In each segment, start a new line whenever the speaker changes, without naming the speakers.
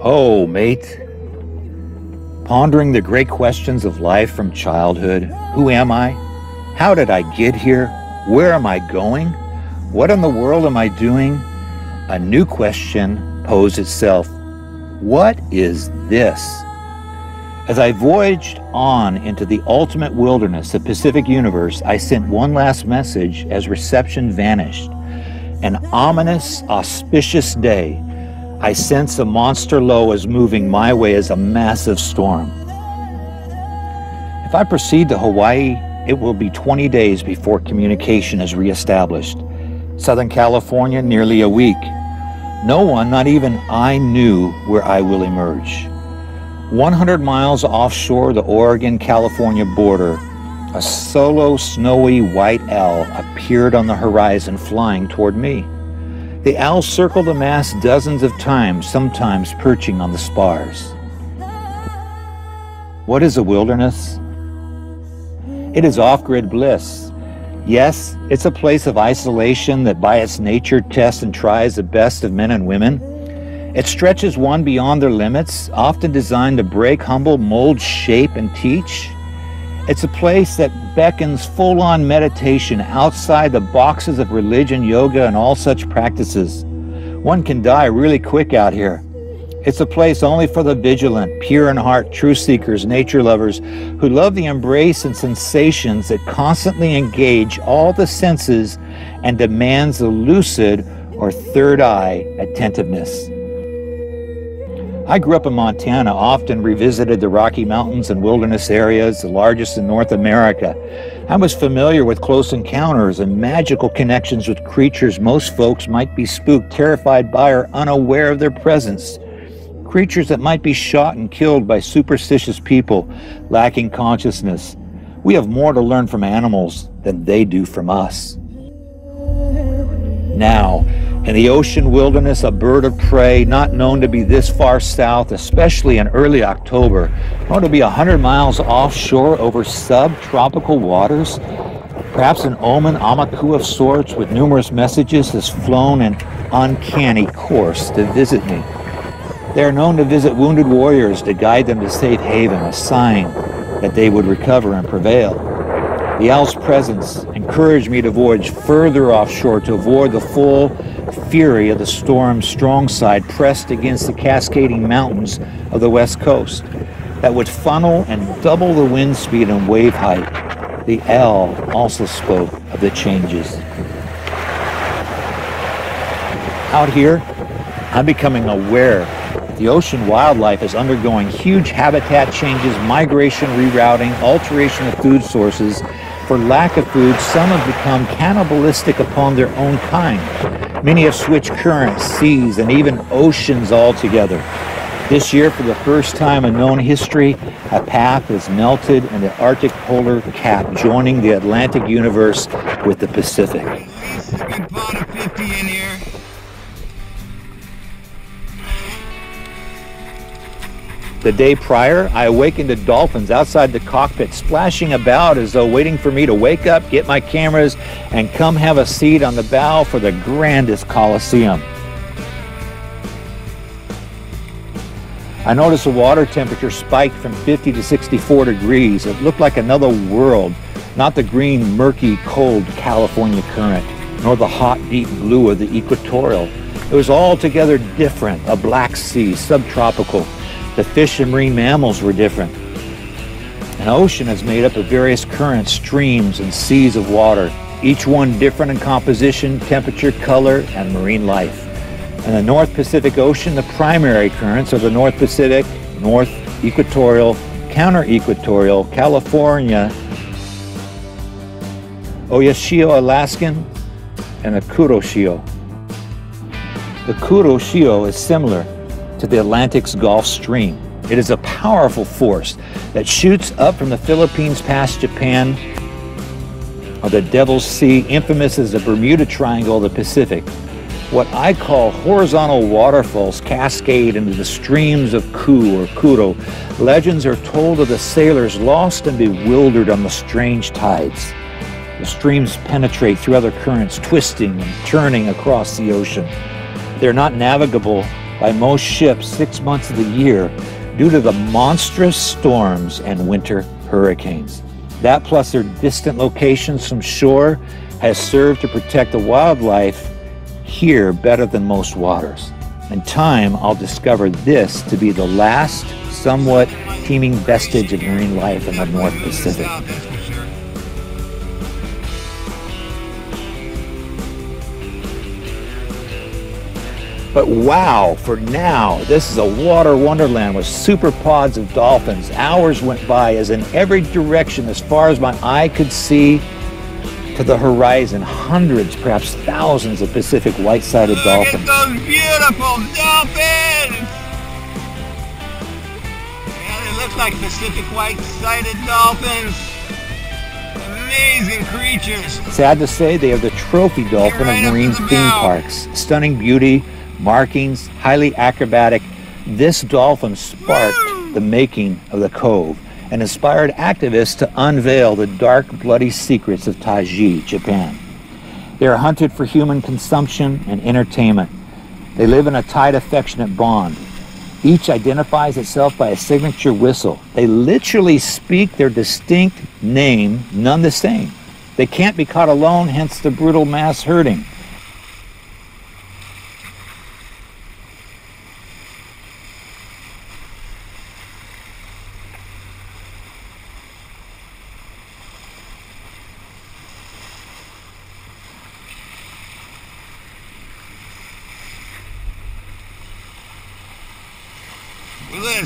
Ho, mate. Pondering the great questions of life from childhood. Who am I? How did I get here? Where am I going? What in the world am I doing? A new question posed itself. What is this? As I voyaged on into the ultimate wilderness of Pacific universe, I sent one last message as reception vanished. An ominous, auspicious day. I sense a monster low is moving my way as a massive storm. If I proceed to Hawaii, it will be 20 days before communication is reestablished. Southern California, nearly a week. No one, not even I, knew where I will emerge. 100 miles offshore the Oregon-California border, a solo snowy white owl appeared on the horizon flying toward me. The owl circled the mast dozens of times, sometimes perching on the spars. What is a wilderness? It is off-grid bliss. Yes, it's a place of isolation that by its nature tests and tries the best of men and women. It stretches one beyond their limits, often designed to break, humble, mold, shape, and teach. It's a place that beckons full-on meditation outside the boxes of religion, yoga, and all such practices. One can die really quick out here. It's a place only for the vigilant, pure in heart, truth seekers, nature lovers, who love the embrace and sensations that constantly engage all the senses and demands the lucid or third eye attentiveness. I grew up in Montana, often revisited the Rocky Mountains and wilderness areas, the largest in North America. I was familiar with close encounters and magical connections with creatures most folks might be spooked, terrified by, or unaware of their presence. Creatures that might be shot and killed by superstitious people lacking consciousness. We have more to learn from animals than they do from us. Now, in the ocean wilderness, a bird of prey not known to be this far south, especially in early October, known to be 100 miles offshore over subtropical waters. Perhaps an omen, amaku of sorts with numerous messages, has flown an uncanny course to visit me. They are known to visit wounded warriors to guide them to safe haven, a sign that they would recover and prevail. The owl's presence encouraged me to voyage further offshore to avoid the full fury of the storm's strong side pressed against the cascading mountains of the west coast that would funnel and double the wind speed and wave height. The owl also spoke of the changes. Out here, I'm becoming aware that the ocean wildlife is undergoing huge habitat changes, migration, rerouting, alteration of food sources. For lack of food, some have become cannibalistic upon their own kind. Many have switched currents, seas, and even oceans altogether. This year, for the first time in known history, a path has melted in the Arctic polar cap, joining the Atlantic universe with the Pacific.
Good pot of 50 in here.
The day prior, I awakened to dolphins outside the cockpit, splashing about as though waiting for me to wake up, get my cameras, and come have a seat on the bow for the grandest coliseum. I noticed the water temperature spiked from 50 to 64 degrees. It looked like another world, not the green, murky, cold California current, nor the hot, deep blue of the equatorial. It was altogether different, a black sea, subtropical. The fish and marine mammals were different. An ocean is made up of various currents, streams, and seas of water, each one different in composition, temperature, color, and marine life. In the North Pacific Ocean, the primary currents are the North Pacific, North Equatorial, Counter-Equatorial, California, Oyashio Alaskan, and the Kuroshio. The Kuroshio is similar to the Atlantic's Gulf Stream. It is a powerful force that shoots up from the Philippines past Japan, or the Devil's Sea, infamous as the Bermuda Triangle of the Pacific. What I call horizontal waterfalls cascade into the streams of Ku or Kuro. Legends are told of the sailors lost and bewildered on the strange tides. The streams penetrate through other currents, twisting and turning across the ocean. They're not navigable by most ships 6 months of the year due to the monstrous storms and winter hurricanes. That plus their distant locations from shore has served to protect the wildlife here better than most waters. In time, I'll discover this to be the last, somewhat teeming vestige of marine life in the North Pacific. But wow, for now, this is a water wonderland with super pods of dolphins. Hours went by as in every direction, as far as my eye could see to the horizon, hundreds, perhaps thousands of Pacific white-sided dolphins.
Look at those beautiful dolphins! Yeah, they look like Pacific white-sided dolphins. Amazing creatures.
Sad to say, they are the trophy dolphin of marine theme parks. Stunning beauty, markings, highly acrobatic. This dolphin sparked the making of the Cove and inspired activists to unveil the dark, bloody secrets of Taiji, Japan. They are hunted for human consumption and entertainment. They live in a tight, affectionate bond. Each identifies itself by a signature whistle. They literally speak their distinct name, none the same. They can't be caught alone, hence the brutal mass herding.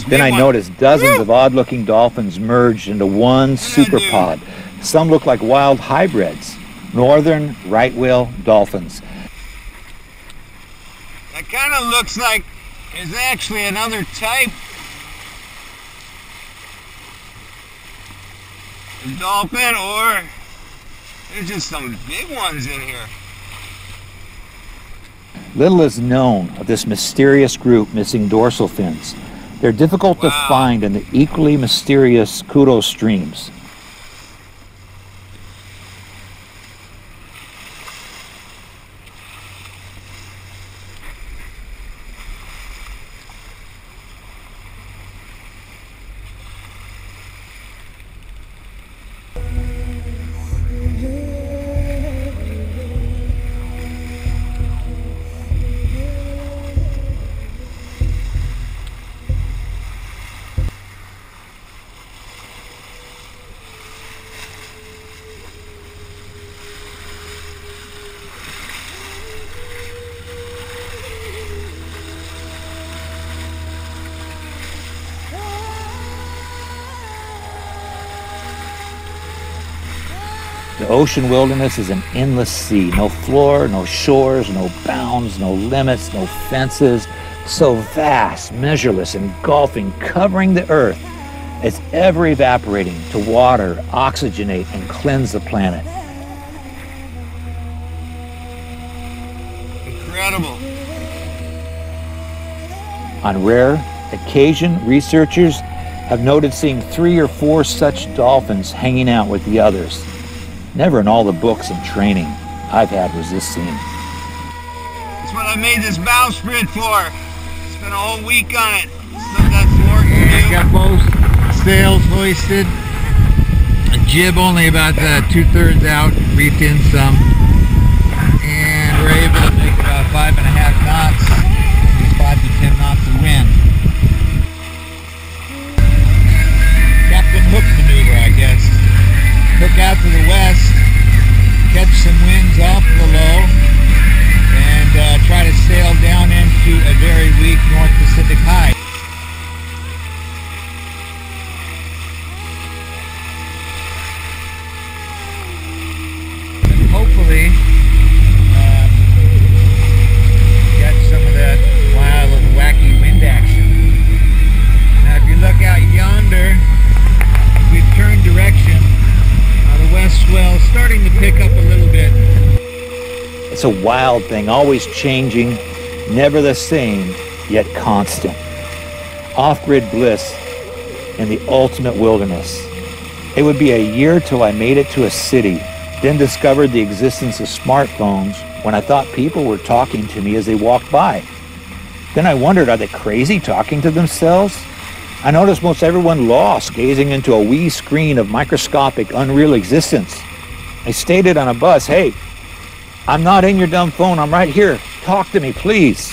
Then I noticed dozens of odd-looking dolphins merged into one superpod. Some look like wild hybrids, northern right whale dolphins.
That kind of looks like it's actually another type of dolphin, or there's just some big ones in here.
Little is known of this mysterious group missing dorsal fins. They're difficult to find in the equally mysterious Kudo streams. The ocean wilderness is an endless sea. No floor, no shores, no bounds, no limits, no fences. So vast, measureless, engulfing, covering the earth. It's ever evaporating to water, oxygenate, and cleanse the planet.
Incredible.
On rare occasion, researchers have noted seeing 3 or 4 such dolphins hanging out with the others. Never in all the books and training I've had was this scene.
That's what I made this bowsprit for. Spent a whole week on it. Still got some work to do. Got both sails hoisted. A jib only about 2/3 out. Reefed in some. And we're able to make about 5.5 knots. 5 to 10 knots of wind. Captain Hook maneuver, I guess. Hook out to the west, catch some winds off below, and try to sail down into a very weak North Pacific high. And hopefully, get some of that wild and wacky wind action. Now if you look out yonder, we've turned direction. The west swell starting to pick up a little bit.
It's a wild thing, always changing, never the same, yet constant. Off-grid bliss in the ultimate wilderness. It would be a year till I made it to a city, then discovered the existence of smartphones when I thought people were talking to me as they walked by. Then I wondered, are they crazy talking to themselves? I noticed most everyone lost, gazing into a wee screen of microscopic, unreal existence. I stated on a bus, "Hey, I'm not in your dumb phone, I'm right here. Talk to me, please."